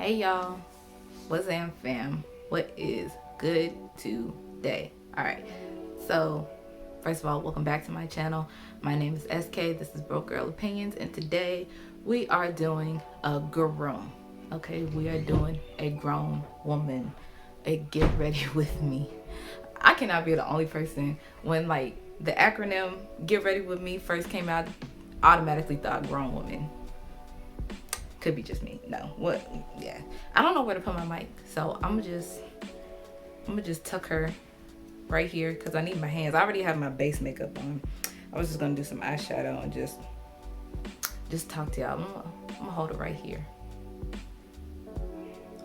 Hey y'all, what's up fam? What is good today? Alright, so first of all, welcome back to my channel. My name is SK, this is Broke Girl Opinions, and today we are doing a grown. Okay, we are doing a grown woman, a get ready with me. I cannot be the only person when like the acronym get ready with me first came out, automatically thought grown woman. Could be just me. No, what? Yeah, I don't know where to put my mic, so I'm gonna just tuck her right here because I need my hands. I already have my base makeup on. I was just gonna do some eyeshadow and just talk to y'all. I'm gonna hold it right here.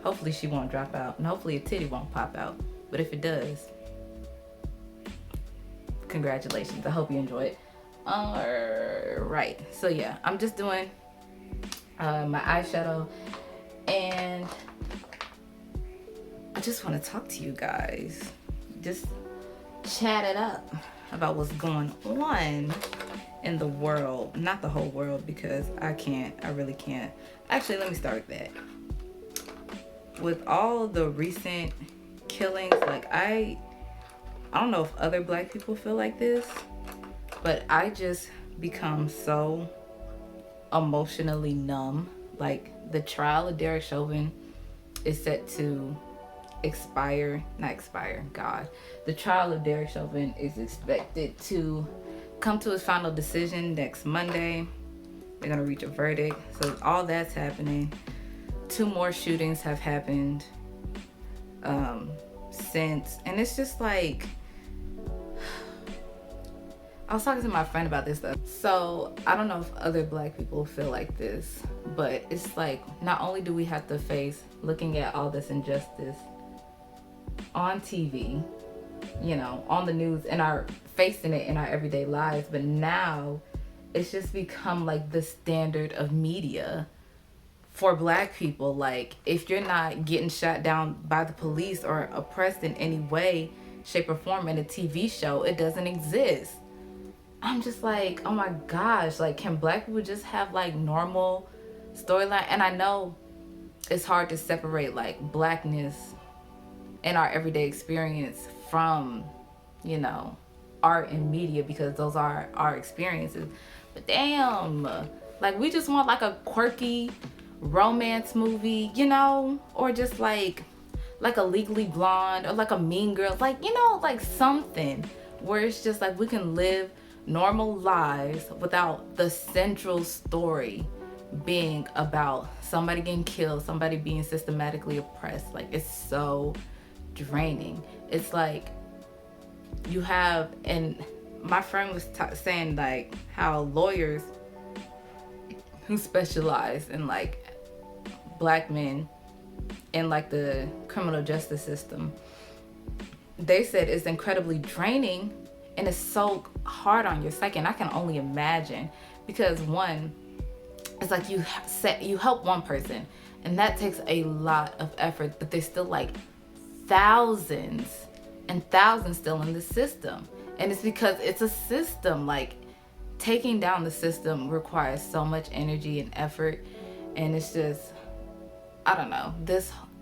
Hopefully she won't drop out, and hopefully a titty won't pop out. But if it does, congratulations. I hope you enjoy it. All right. So yeah, I'm just doing my eyeshadow, and I just want to talk to you guys, just chat it up about what's going on in the world. Not the whole world, because I really can't. Actually, let me start with that. With all the recent killings, like I don't know if other black people feel like this, but I just become so emotionally numb. Like, the trial of Derek Chauvin is set to the trial of Derek Chauvin is expected to come to its final decision next Monday. They're gonna reach a verdict. So all that's happening. 2 more shootings have happened since, and it's just like, I was talking to my friend about this stuff. So I don't know if other black people feel like this, but it's like, not only do we have to face looking at all this injustice on TV, you know, on the news, and our facing it in our everyday lives, but now it's just become like the standard of media for black people. Like, if you're not getting shot down by the police or oppressed in any way, shape, or form in a TV show, it doesn't exist. I'm just like, oh my gosh, like, can black people just have like normal storyline? And I know it's hard to separate like blackness and our everyday experience from, you know, art and media, because those are our experiences. But damn, like, we just want like a quirky romance movie, you know, or just like a Legally Blonde, or like a Mean Girls, like, you know, like something where it's just like we can live normal lives without the central story being about somebody getting killed, somebody being systematically oppressed. Like, it's so draining. It's like you have, and my friend was saying like how lawyers who specialize in like black men in like the criminal justice system, they said it's incredibly draining and it's so hard on your psyche. And I can only imagine, because one, it's like you help one person and that takes a lot of effort, but there's still like thousands and thousands still in the system. And it's because it's a system. Like, taking down the system requires so much energy and effort, and it's just, I don't know,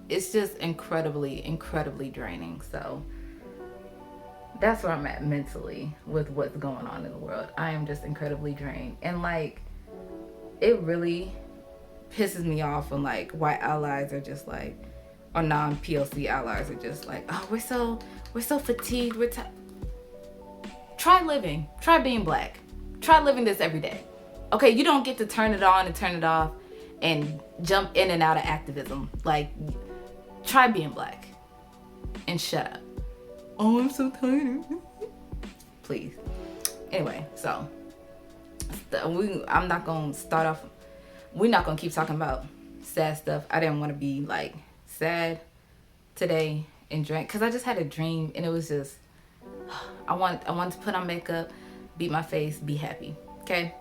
it's just incredibly draining. So that's where I'm at mentally with what's going on in the world. I am just incredibly drained, and like, it really pisses me off when like white allies are just like, or non-POC allies are just like, oh, we're so fatigued, try being black, try living this every day. Okay, you don't get to turn it on and turn it off and jump in and out of activism. Like, try being black and shut up. Oh, I'm so tired. Please. Anyway, so I'm not gonna start off. We're not gonna keep talking about sad stuff. I didn't want to be like sad today and drink, because I just had a dream, and it was just, I wanted to put on makeup, beat my face, be happy. Okay.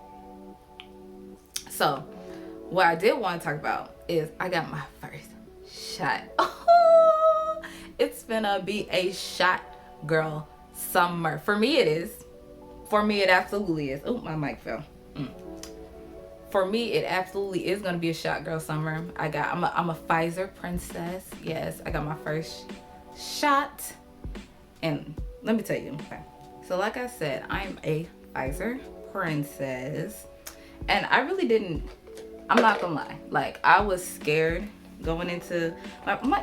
So what I did want to talk about is I got my first shot. Oh, it's gonna be a shot girl summer. For me it is. For me it absolutely is. Oh, my mic fell. for me, it absolutely is gonna be a shot girl summer. I'm a Pfizer princess. Yes, I got my first shot, and let me tell you. Okay. So like I said, I'm a Pfizer princess, and I really didn't. I'm not gonna lie. Like, I was scared going into,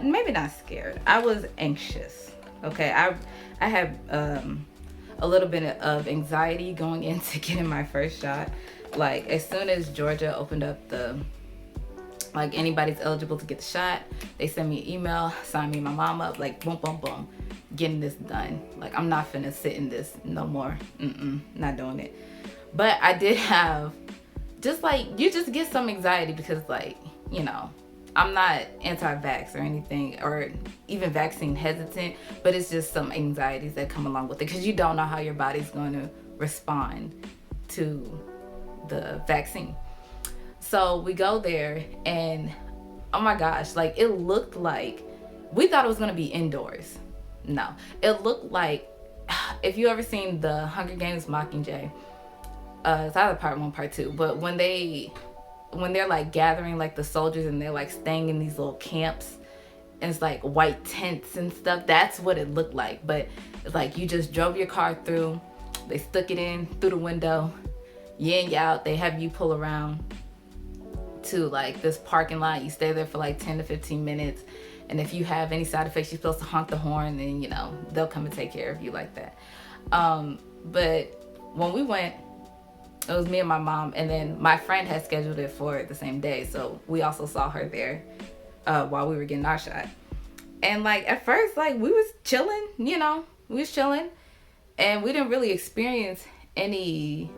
maybe not scared. I was anxious. Okay, I have a little bit of anxiety going into getting my first shot. Like, as soon as Georgia opened up like, anybody's eligible to get the shot, they send me an email, sign me and my mom up, like, boom, boom, boom, getting this done. Like, I'm not finna sit in this no more. Not doing it. But I did have, just like, you just get some anxiety because, like, you know, I'm not anti-vax or anything, or even vaccine hesitant, but it's just some anxieties that come along with it because you don't know how your body's going to respond to the vaccine. So we go there, and oh my gosh, like, it looked like, we thought it was going to be indoors. No, it looked like, if you ever seen the Hunger Games Mockingjay, it's either part 1, part 2, but when they're like gathering like the soldiers and they're like staying in these little camps and it's like white tents and stuff, that's what it looked like. But it's like you just drove your car through, they stuck it in through the window, you in, you out, they have you pull around to like this parking lot, you stay there for like 10 to 15 minutes, and if you have any side effects, you're supposed to honk the horn, and you know, they'll come and take care of you like that. But when we went, it was me and my mom, and then my friend had scheduled it for the same day, so we also saw her there while we were getting our shot. And like, at first, like, we was chilling, you know, and we didn't really experience any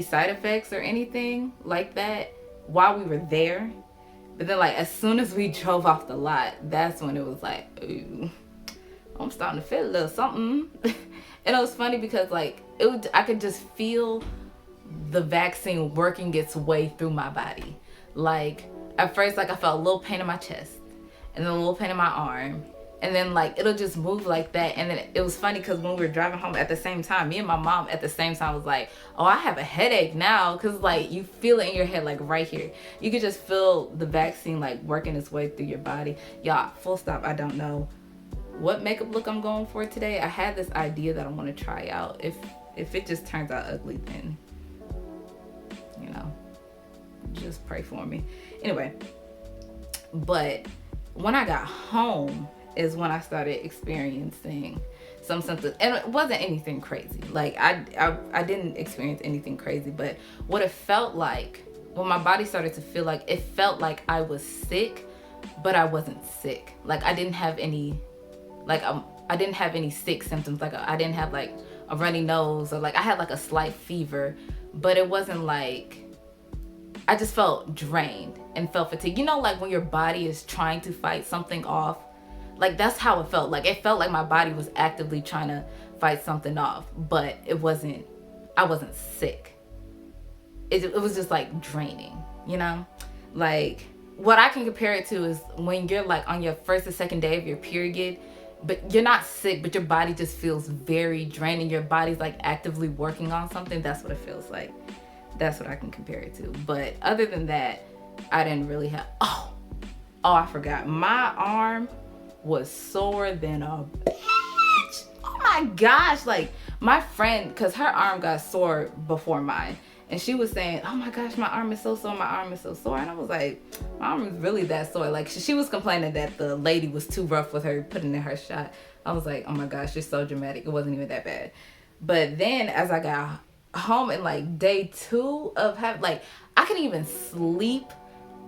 side effects or anything like that while we were there. But then, like, as soon as we drove off the lot, that's when it was like, ooh, I'm starting to feel a little something. And it was funny because, like, I could just feel the vaccine working its way through my body. Like, at first, like, I felt a little pain in my chest, and then a little pain in my arm, and then like it'll just move like that. And then it was funny because when we were driving home at the same time, me and my mom at the same time was like, oh, I have a headache now, because like you feel it in your head, like right here. You could just feel the vaccine like working its way through your body. Y'all, full stop, I don't know what makeup look I'm going for today. I had this idea that I want to try out. If it just turns out ugly, then, you know, just pray for me. Anyway, but when I got home is when I started experiencing some symptoms, and it wasn't anything crazy. Like, I didn't experience anything crazy, but what it felt like, when my body started to feel like, it felt like I was sick, but I wasn't sick. Like, I didn't have any, like, I didn't have any sick symptoms. Like, I didn't have like a runny nose, or like I had like a slight fever, but it wasn't like, I just felt drained and felt fatigued. You know, like when your body is trying to fight something off, like that's how it felt. Like, it felt like my body was actively trying to fight something off, but I wasn't sick. It was just like draining, you know? Like, what I can compare it to is when you're like on your first or second day of your period, but you're not sick, but your body just feels very draining. Your body's like actively working on something. That's what it feels like. That's what I can compare it to. But other than that, I didn't really have, oh, I forgot. My arm was sore than a bitch. Oh my gosh. Like, my friend, because her arm got sore before mine, and she was saying, oh my gosh, my arm is so sore, my arm is so sore. And I was like, my arm is really that sore. Like, she was complaining that the lady was too rough with her putting in her shot. I was like, oh my gosh, you're so dramatic. It wasn't even that bad. But then as I got home in like day 2 of having, like, I couldn't even sleep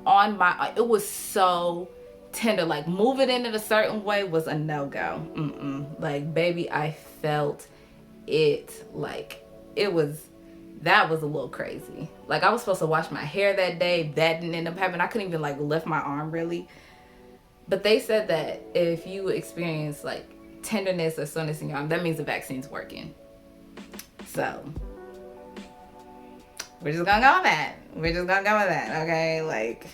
on my, it was so tender. Like, moving in a certain way was a no-go. Like, baby, I felt it. Like, that was a little crazy. Like, I was supposed to wash my hair that day. That didn't end up happening. I couldn't even like lift my arm really. But they said that if you experience like tenderness or soreness in your arm, that means the vaccine's working. So we're just gonna go with that. Okay, like,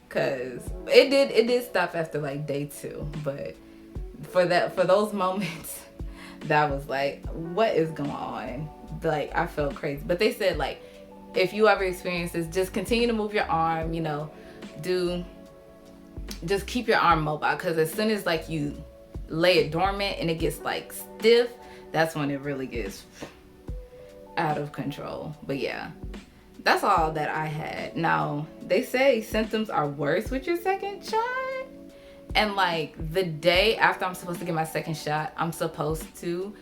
cause it did stop after like day 2, but for those moments, that was like, what is going on? Like, I felt crazy. But they said like if you ever experience this, just continue to move your arm, just keep your arm mobile, because as soon as like you lay it dormant and it gets like stiff, that's when it really gets out of control. But yeah, that's all that I had. Now, they say symptoms are worse with your second shot. And like the day after I'm supposed to get my second shot, I'm supposed to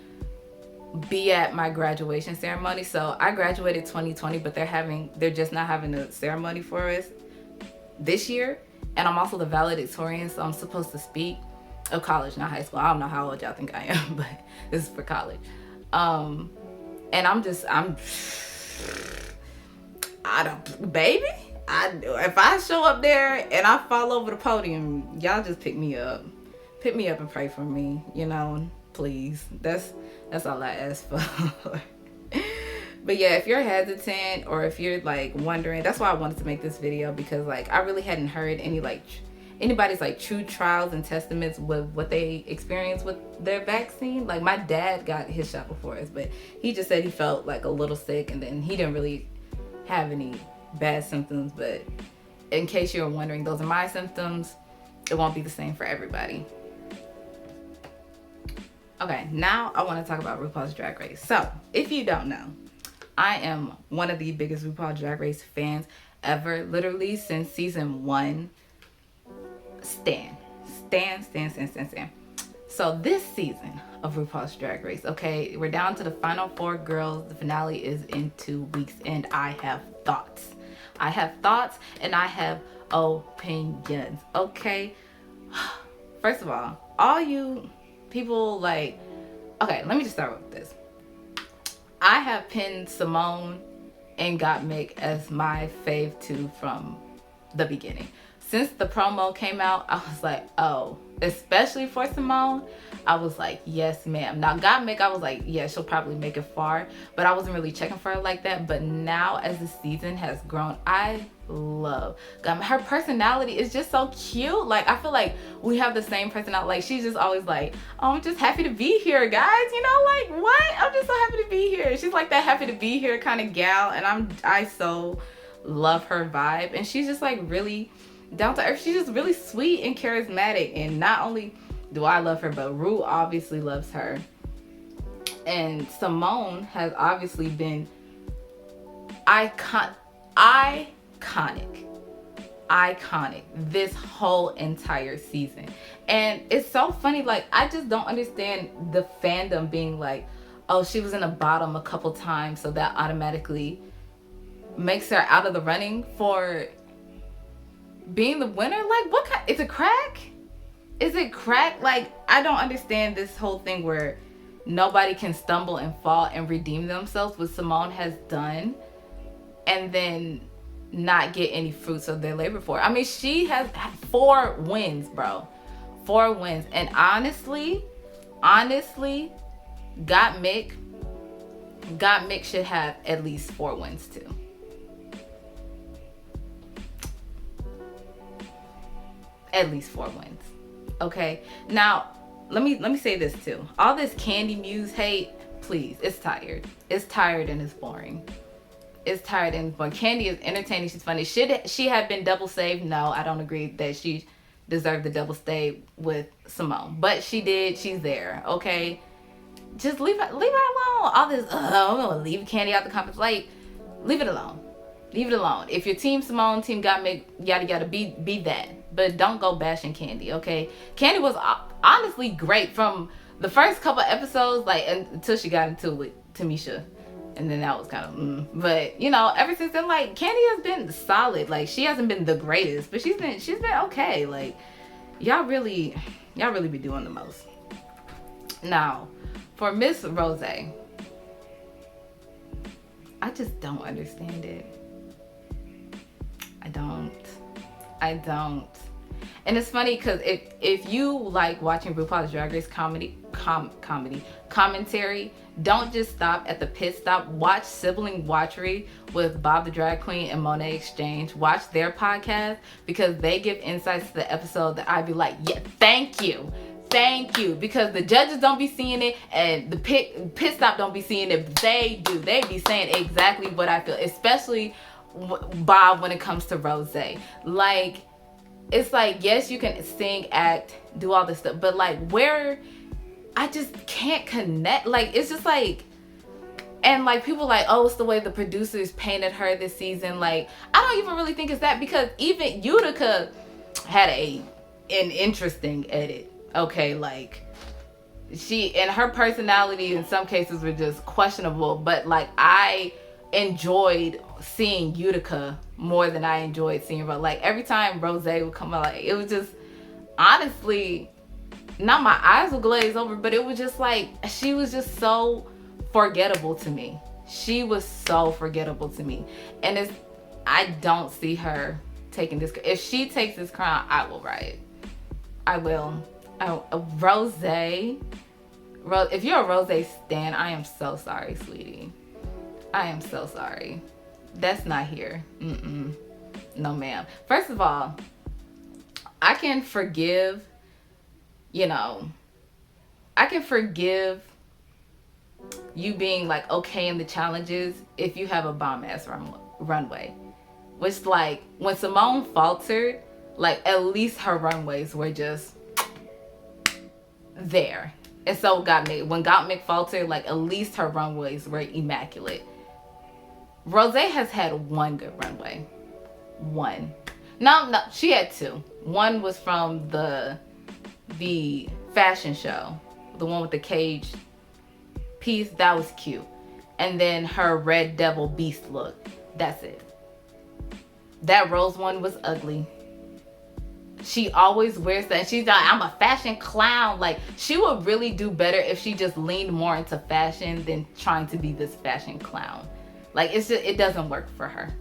be at my graduation ceremony. So I graduated 2020, but they're just not having a ceremony for us this year. And I'm also the valedictorian, so I'm supposed to speak of college, not high school. I don't know how old y'all think I am, but this is for college. And if I show up there and I fall over the podium, y'all just pick me up and pray for me, please. That's all I ask for. But yeah, if you're hesitant or if you're like wondering, that's why I wanted to make this video, because like I really hadn't heard anybody's like true trials and testaments with what they experienced with their vaccine. Like my dad got his shot before us, but he just said he felt like a little sick, and then he didn't really have any bad symptoms. But in case you're wondering, those are my symptoms. It won't be the same for everybody. Okay, now I want to talk about RuPaul's Drag Race. So if you don't know, I am one of the biggest RuPaul Drag Race fans ever, literally since season 1. Stan. So this season of RuPaul's Drag Race, okay, we're down to the final 4 girls. The finale is in 2 weeks, and I have thoughts and I have opinions, okay? First of all you people like, okay, let me just start with this. I have pinned Simone and Gottmik as my fave 2 from the beginning. Since the promo came out, I was like, oh, especially for Simone, I was like, yes, ma'am. Now, Gottmik, I was like, yeah, she'll probably make it far, but I wasn't really checking for her like that. But now, as the season has grown, I love Gottmik. Her personality is just so cute. Like, I feel like we have the same personality. Like, she's just always like, oh, I'm just happy to be here, guys. Like, what? I'm just so happy to be here. She's like that happy to be here kind of gal, and I so love her vibe. And she's just like really down to earth. She's just really sweet and charismatic, and not only do I love her, but Ru obviously loves her. And Simone has obviously been iconic this whole entire season. And it's so funny, like I just don't understand the fandom being like, oh, she was in the bottom a couple times, so that automatically makes her out of the running for being the winner. Like, what kind, is it crack? Like, I don't understand this whole thing where nobody can stumble and fall and redeem themselves, what Simone has done, and then not get any fruits of their labor for it. I mean, she has 4 wins, bro. 4 wins. And honestly, Gottmik should have at least 4 wins too. At least 4 wins. Okay. Now, let me say this too. All this Candy Muse hate, please, it's tired. It's tired and it's boring. Candy is entertaining. She's funny. Should she have been double saved? No, I don't agree that she deserved the double save with Simone. But she did. She's there. Okay. Just leave her alone. All this, I'm gonna leave Candy out the comments. Like, leave it alone. If you're Team Simone, Team Gottmik, yada, be that. But don't go bashing Candy, okay? Candy was honestly great from the first couple episodes, like until she got into it with Tamisha. And then that was kind of, But, ever since then, like, Candy has been solid. Like, she hasn't been the greatest, but she's been okay. Like, y'all really be doing the most. Now, for Miss Rose, I just don't understand it. I don't. And it's funny because if you like watching RuPaul's Drag Race commentary, don't just stop at the pit stop. Watch Sibling Watchery with Bob the Drag Queen and Monet Exchange. Watch their podcast because they give insights to the episode that I'd be like, yeah, thank you. Thank you. Because the judges don't be seeing it and the pit stop don't be seeing it. They do. They be saying exactly what I feel. Especially Bob when it comes to Rose. Like, it's like, yes, you can sing, act, do all this stuff. But like, where I just can't connect. Like, it's just like, and like people like, oh, it's the way the producers painted her this season. Like, I don't even really think it's that, because even Utica had an interesting edit. Okay, like she and her personality in some cases were just questionable, but like I enjoyed seeing Utica more than I enjoyed seeing Rose. Like every time Rose would come out, like it was just honestly, not my eyes would glaze over, but it was just like she was just so forgettable to me. She was so forgettable to me, and I don't see her taking this. If she takes this crown, I will riot. I will. Rose, if you're a Rose stan, I am so sorry, sweetie. I am so sorry. That's not here. No, ma'am. First of all, I can forgive, I can forgive you being like okay in the challenges if you have a bomb ass runway. Which, like, when Simone faltered, like at least her runways were just there. And so when Gottmik faltered, like at least her runways were immaculate. Rose has had one good runway. One. No, she had two. One was from the fashion show, the one with the cage piece. That was cute. And then her Red Devil Beast look. That's it. That Rose one was ugly. She always wears that. And she's like, I'm a fashion clown. Like, she would really do better if she just leaned more into fashion than trying to be this fashion clown. Like, it's just, it doesn't work for her.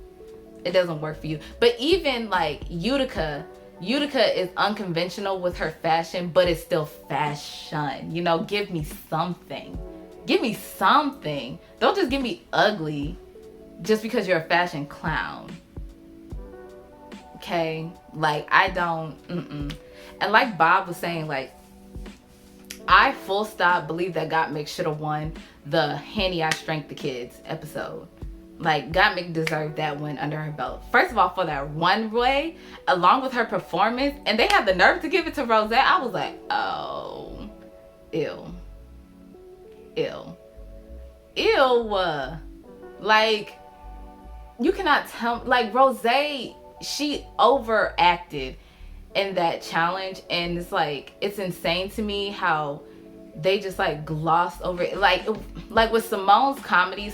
It doesn't work for you. But even like Utica is unconventional with her fashion, but it's still fashion. Give me something. Give me something. Don't just give me ugly just because you're a fashion clown. Okay, like I don't, and like Bob was saying, like I full stop believe that Gottmik should have won the Handy I Strength the Kids episode. Like Gottmik deserved that win under her belt. First of all, for that runway, along with her performance, and they had the nerve to give it to Rose. I was like, oh, ew. Like you cannot tell, like Rose. She overacted in that challenge, and it's like it's insane to me how they just like gloss over it. Like with Simone's comedy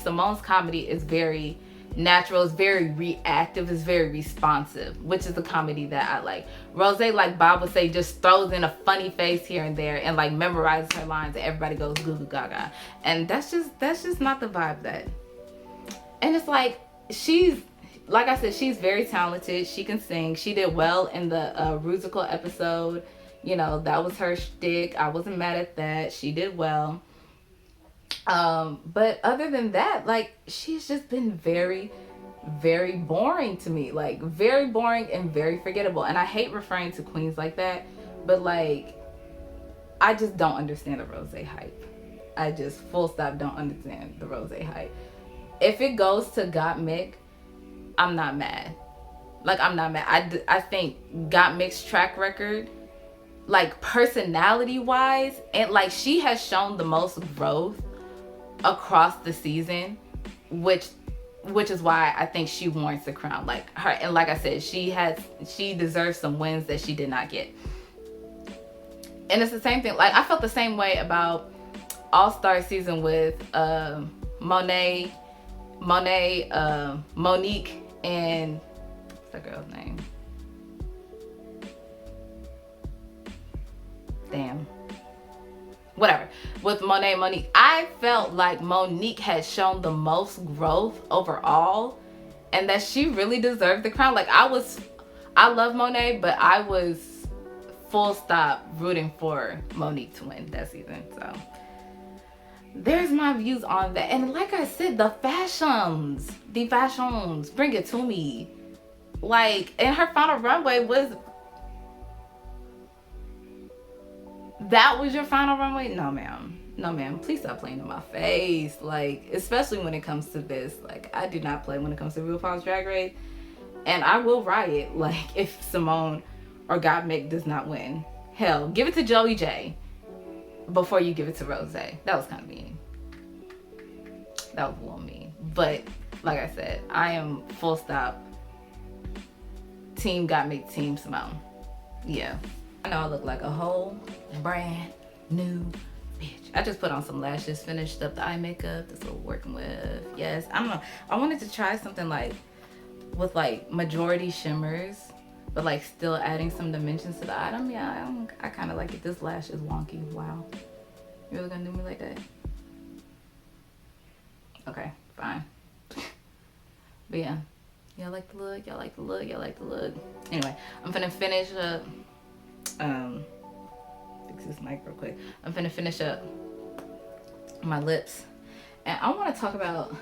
is very natural, it's very reactive, it's very responsive, which is the comedy that I like. Rose, like Bob would say, just throws in a funny face here and there and like memorizes her lines and everybody goes goo goo gaga, and that's just not the vibe that. And it's like like I said, she's very talented. She can sing. She did well in the Rusical episode. That was her shtick. I wasn't mad at that. She did well. But other than that, like, she's just been very, very boring to me. Like, very boring and very forgettable. And I hate referring to queens like that. But, like, I just don't understand the Rose hype. I just full stop don't understand the Rose hype. If it goes to Gottmik, I'm not mad. Like, I'm not mad. I think Gottmik's track record, like personality wise, and like she has shown the most growth across the season, which is why I think she warrants the crown. Like her, and like I said, she deserves some wins that she did not get. And it's the same thing. Like I felt the same way about All-Star season with Monet, Monique, and what's that girl's name? Damn. Whatever. With Monet, Monique, I felt like Monique had shown the most growth overall, and that she really deserved the crown. Like I love Monet, but I was full stop rooting for Monique to win that season. So there's my views on that. And like I said, the fashions, bring it to me. Like, and her final runway was That was your final runway? No, ma'am. No, ma'am. Please stop playing in my face. Like, especially when it comes to this. Like, I do not play when it comes to RuPaul's Drag Race. And I will riot, like, if Simone or Gottmik does not win. Hell, give it to Joey J before you give it to Rose. That was kind of mean. That was a little mean. But, like I said, I am full stop Team Gottmik, Team Simone. Yeah. I know I look like a whole brand new bitch. I just put on some lashes, finished up the eye makeup. That's what we're working with. Yes, I don't know. I wanted to try something like with like majority shimmers, but like still adding some dimensions to the item. Yeah, I kind of like it. This lash is wonky. Wow. You really gonna do me like that? Okay, fine. But yeah. Y'all like the look, y'all like the look, y'all like the look. Anyway, I'm finna finish up, fix this mic real quick. I'm finna finish up my lips. And I wanna talk about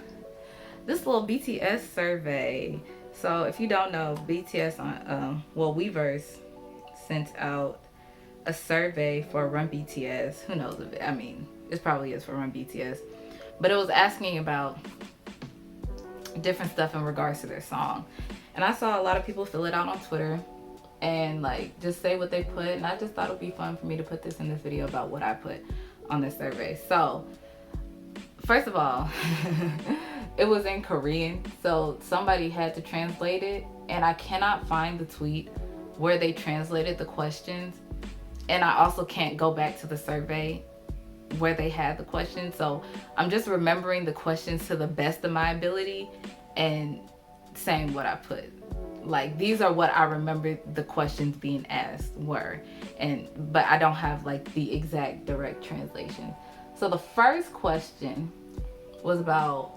this little BTS survey. So if you don't know, BTS on, Weverse sent out a survey for Run BTS. Who knows if it, I mean, it probably is for Run BTS. But it was asking about different stuff in regards to their song. And I saw a lot of people fill it out on Twitter and like just say what they put. And I just thought it would be fun for me to put this in this video about what I put on this survey. So first of all, it was in Korean, so somebody had to translate it, and I cannot find the tweet where they translated the questions. And I also can't go back to the survey where they had the questions, so I'm just remembering the questions to the best of my ability and saying what I put. Like, these are what I remember the questions being asked were, but I don't have like the exact direct translation. So the first question was about,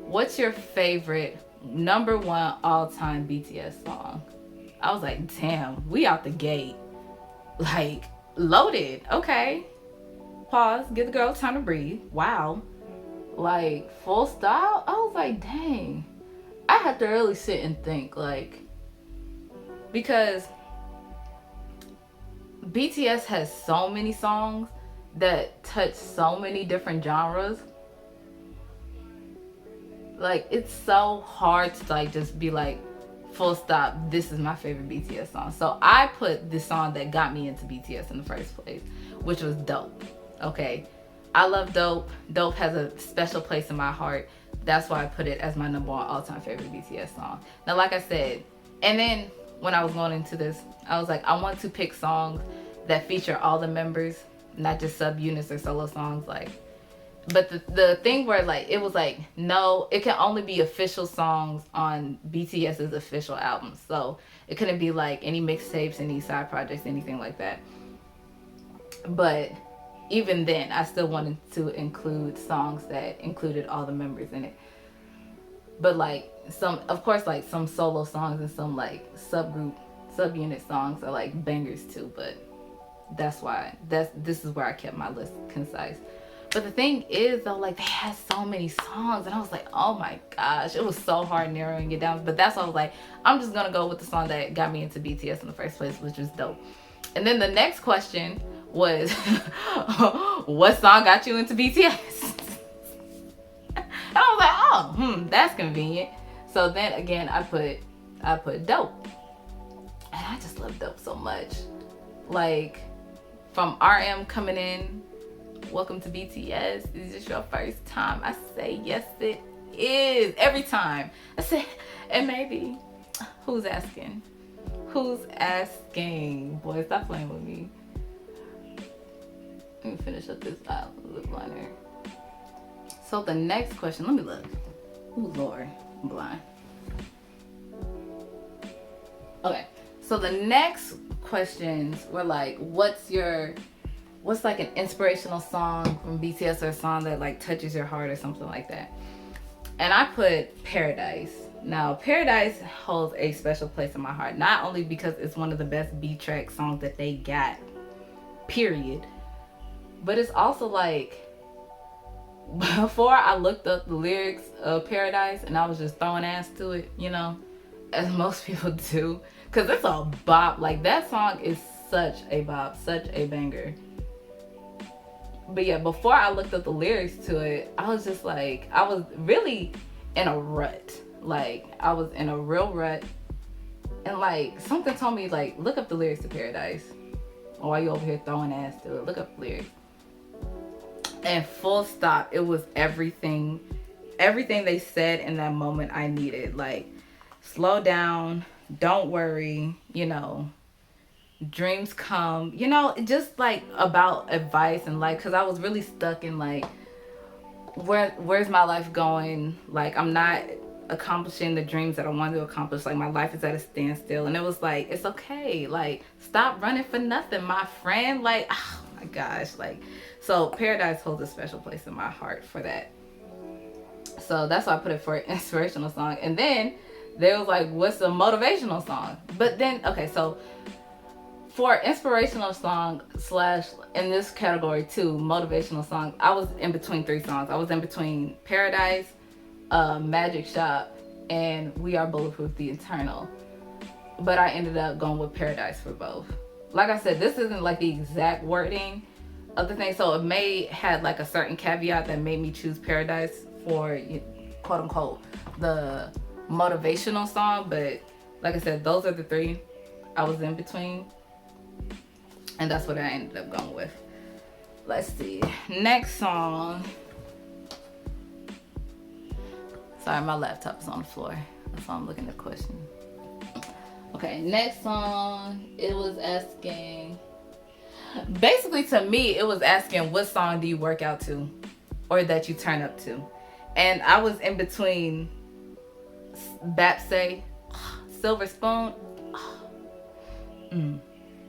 what's your favorite #1 all-time BTS song? I was like, damn, we out the gate. Like, loaded. Okay. Pause. Give the girl time to breathe. Wow. Like, full style? I was like, dang. I had to really sit and think, like, because BTS has so many songs that touch so many different genres. Like, it's so hard to like just be like, full stop, this is my favorite BTS song. So I put the song that got me into BTS in the first place, which was Dope. Okay, I love Dope. Dope has a special place in my heart. That's why I put it as my #1 all-time favorite BTS song. Now, like I said, and then when I was going into this, I was like, I want to pick songs that feature all the members, not just subunits or solo songs. Like, but the thing where like it was like, no, it can only be official songs on BTS's official albums. So it couldn't be like any mixtapes, any side projects, anything like that. But even then, I still wanted to include songs that included all the members in it. But like some, of course, like some solo songs and some like subunit songs are like bangers too. But this is where I kept my list concise. But the thing is though, like, they had so many songs and I was like, oh my gosh, it was so hard narrowing it down. But that's why I was like, I'm just gonna go with the song that got me into BTS in the first place, which was Dope. And then the next question was, what song got you into BTS? And I was like, oh, that's convenient. So then again, I put Dope. And I just love Dope so much. Like, from RM coming in, welcome to BTS. Is this your first time? I say, yes, it is. Every time. I say, and maybe, who's asking? Who's asking? Boy, stop playing with me. Let me finish up this lip liner. So the next question, let me look. Ooh, Lord, I'm blind. Okay, so the next questions were like, what's like an inspirational song from BTS, or a song that like touches your heart or something like that? And I put Paradise. Now, Paradise holds a special place in my heart, not only because it's one of the best B-track songs that they got, period, but it's also like, before I looked up the lyrics of Paradise and I was just throwing ass to it, you know, as most people do, because it's a bop. Like, that song is such a bop, such a banger. But yeah, before I looked up the lyrics to it, I was just like, I was really in a rut. Like, I was in a real rut. And like, something told me, like, look up the lyrics to Paradise. Or while you over here throwing ass to it, look up the lyrics. And full stop, it was everything they said in that moment I needed. Like, slow down, don't worry, you know, dreams come, you know, just like about advice and like, because I was really stuck in like, where's my life going? Like, I'm not accomplishing the dreams that I wanted to accomplish. Like, my life is at a standstill. And it was like, it's okay, like, stop running for nothing, my friend. Like, oh my gosh, like, so Paradise holds a special place in my heart for that. So that's why I put it for an inspirational song. And then there was like, what's a motivational song? But then, okay, so for inspirational song / in this category too, motivational song, I was in between 3 songs. I was in between Paradise, Magic Shop, and We Are Bulletproof, The Eternal. But I ended up going with Paradise for both. Like I said, this isn't like the exact wording of the thing, so it may had like a certain caveat that made me choose Paradise for, quote unquote, the motivational song. But like I said, those are the 3 I was in between, and that's what I ended up going with. Let's see, next song. Sorry, my laptop is on the floor, that's why I'm looking at the question. Okay, next song, it was asking, basically to me, it was asking what song do you work out to or that you turn up to. And I was in between Bapse, Silver Spoon.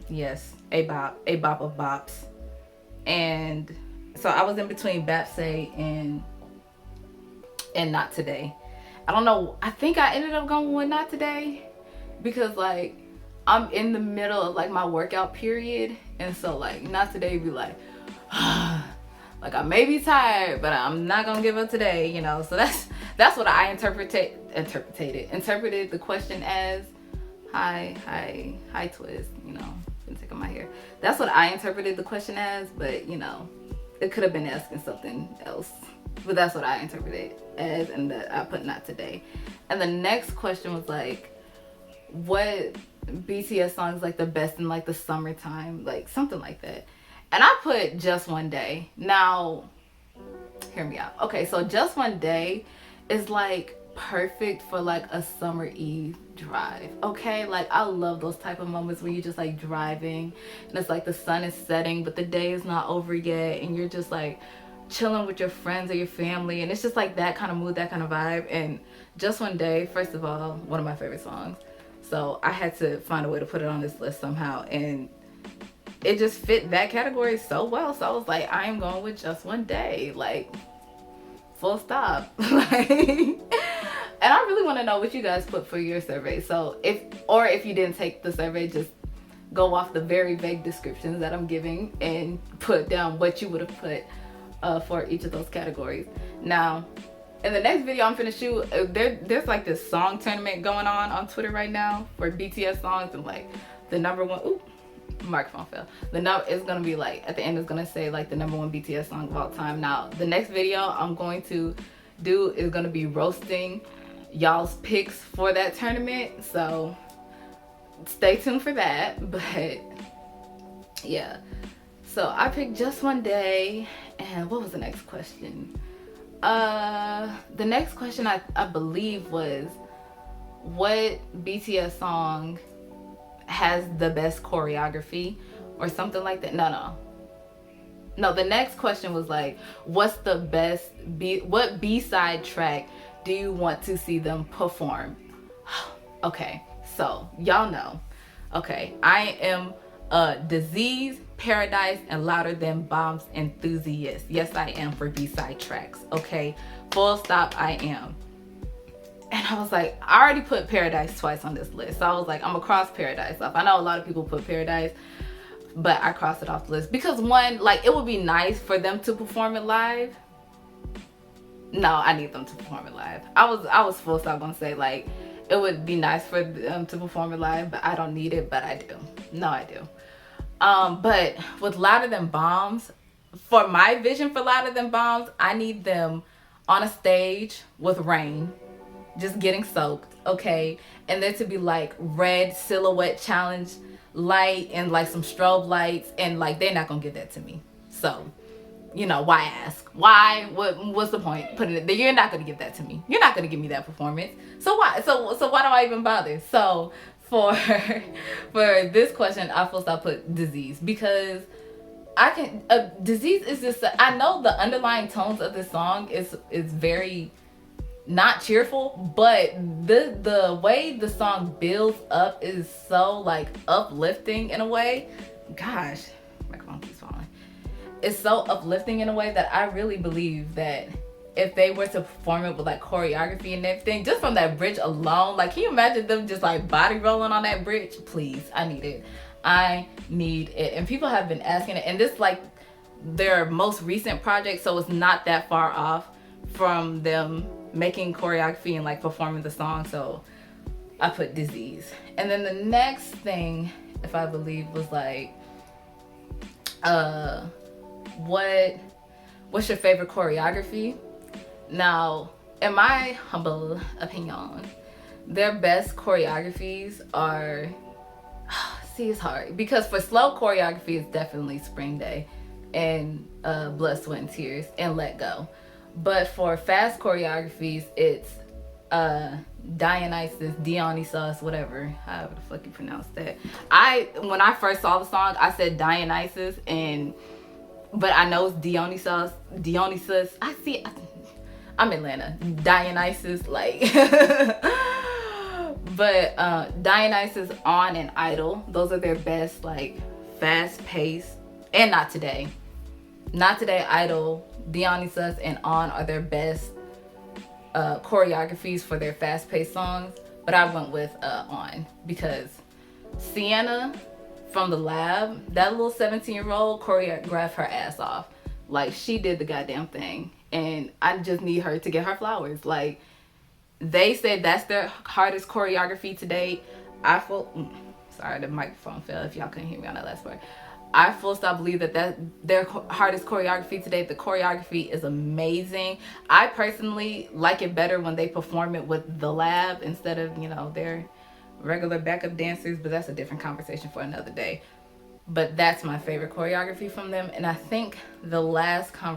Yes, a bop of bops. And so I was in between Bapse and Not Today. I don't know, I think I ended up going with Not Today because like I'm in the middle of like my workout period, and so like Not Today be like like I may be tired, but I'm not gonna give up today, you know. So that's what I interpreted the question as. Hi twist, you know, been taking my hair. That's what I interpreted the question as, but you know, it could have been asking something else. But that's what I interpreted as, and that I put Not Today. And the next question was like, what BTS song is like the best in like the summertime, like something like that. And I put Just One Day. Now, hear me out. Okay, so Just One Day is like perfect for like a summer eve drive. Okay, like I love those type of moments where you're just like driving and it's like the sun is setting but the day is not over yet, and you're just like chilling with your friends or your family, and it's just like that kind of mood, that kind of vibe. And Just One Day, first of all, one of my favorite songs, so I had to find a way to put it on this list somehow, and it just fit that category so well. So I was like, I am going with Just One Day, like full stop. Like, and I really want to know what you guys put for your survey. So if you didn't take the survey, just go off the very vague descriptions that I'm giving and put down what you would have put for each of those categories. Now, in the next video I'm finna shoot, there's like this song tournament going on Twitter right now for BTS songs, and like the number one, ooh, microphone fell. The number is gonna be like, at the end it's gonna say like the number 1 BTS song of all time. Now, the next video I'm going to do is gonna be roasting y'all's picks for that tournament, so stay tuned for that. But yeah, so I picked Just One Day. And what was the next question? The next question I believe was, what BTS song has the best choreography or something like that. No, the next question was like, what's the best what B-side track do you want to see them perform? Okay, so y'all know, okay, I am a Disease, Paradise, and Louder Than Bombs enthusiast. Yes, I am for B-side tracks. Okay, full stop, I am. And I was like, I already put Paradise twice on this list, so I was like, I'm gonna cross Paradise off. I know a lot of people put Paradise, but I crossed it off the list because one, like, it would be nice for them to perform it live. No, I need them to perform it live. I was full stop gonna say like it would be nice for them to perform it live, but I don't need it, but I do. No, I do. But with Louder Than Bombs, for my vision for Louder Than Bombs, I need them on a stage with rain, just getting soaked, okay? And then to be like red silhouette challenge light and like some strobe lights, and like they're not gonna give that to me. So, you know, why ask? Why? What's the point? Putting it there, you're not gonna give that to me. You're not gonna give me that performance. So why? So why do I even bother? So for for this question, I full stop put Disease, because I can Disease is just, I know the underlying tones of this song is very not cheerful, but the way the song builds up is so like uplifting in a way. Gosh, my phone keeps falling. It's so uplifting in a way that I really believe that if they were to perform it with like choreography and everything, just from that bridge alone, like can you imagine them just like body rolling on that bridge? Please, I need it. I need it. And people have been asking it, and this like their most recent project, so it's not that far off from them making choreography and like performing the song. So I put Disease. And then the next thing, if I believe, was like what's your favorite choreography? Now, in my humble opinion, their best choreographies are, see, it's hard because for slow choreography it's definitely Spring Day and Blood, Sweat and Tears and Let Go. But for fast choreographies, it's Dionysus, whatever, however the fuck you pronounce that. When I first saw the song, I said Dionysus, but I know it's Dionysus. I see. I'm Atlanta. Dionysus, like. But Dionysus, On, and Idol, those are their best, like, fast pace. And Not Today. Not Today, Idol, Dionysus, and On are their best choreographies for their fast-paced songs. But I went with On, because Sienna from the Lab, that little 17-year-old choreographed her ass off. Like, she did the goddamn thing. And I just need her to get her flowers. Like, they said that's their hardest choreography to date. Sorry, the microphone fell if y'all couldn't hear me on that last part. I full stop believe that their hardest choreography today. The choreography is amazing. I personally like it better when they perform it with the Lab instead of, you know, their regular backup dancers, but that's a different conversation for another day. But that's my favorite choreography from them. And I think the last question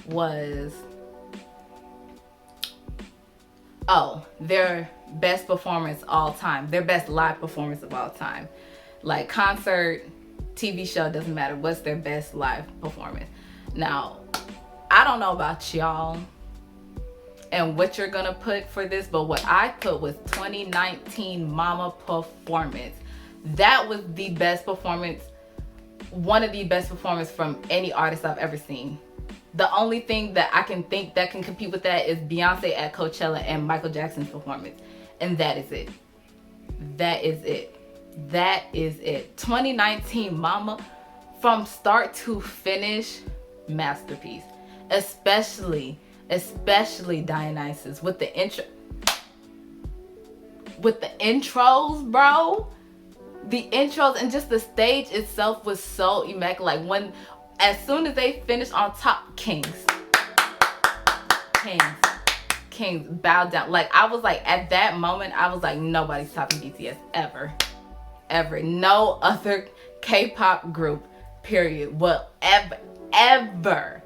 was, their best performance all time, their best live performance of all time. Like concert, TV show, doesn't matter. What's their best live performance? Now, I don't know about y'all and what you're gonna put for this, but what I put was 2019 Mama performance. That was the best performance, one of the best performances from any artist I've ever seen. The only thing that I can think that can compete with that is Beyonce at Coachella and Michael Jackson's performance. And that is it. That is it. That is it. 2019 Mama, from start to finish, masterpiece. Especially Dionysus with the intro. With the intros, bro. The intros and just the stage itself was so immaculate. Like when, as soon as they finished on top, Kings bowed down. Like I was like, at that moment, I was like, nobody's topping BTS ever. No other K-pop group, period, will ever,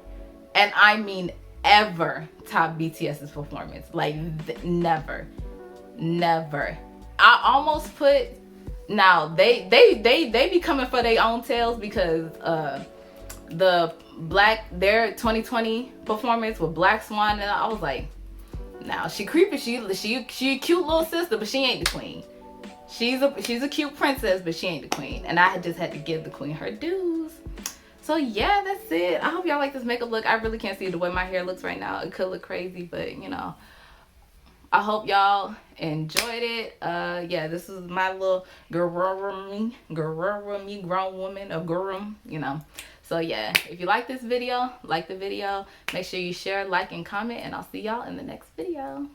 and I mean ever, top BTS's performance. Like never. I almost put, now they be coming for their own tails, because their 2020 performance with Black Swan, and I was like, now she creepy, she a cute little sister, but she ain't the queen. She's a cute princess, but she ain't the queen. And I just had to give the queen her dues. So yeah, that's it. I hope y'all like this makeup look. I really can't see the way my hair looks right now. It could look crazy, but you know, I hope y'all enjoyed it. Yeah, this is my little GRWM grown woman, a GRWM, you know. So yeah, if you like this video, like the video, make sure you share, like, and comment, and I'll see y'all in the next video.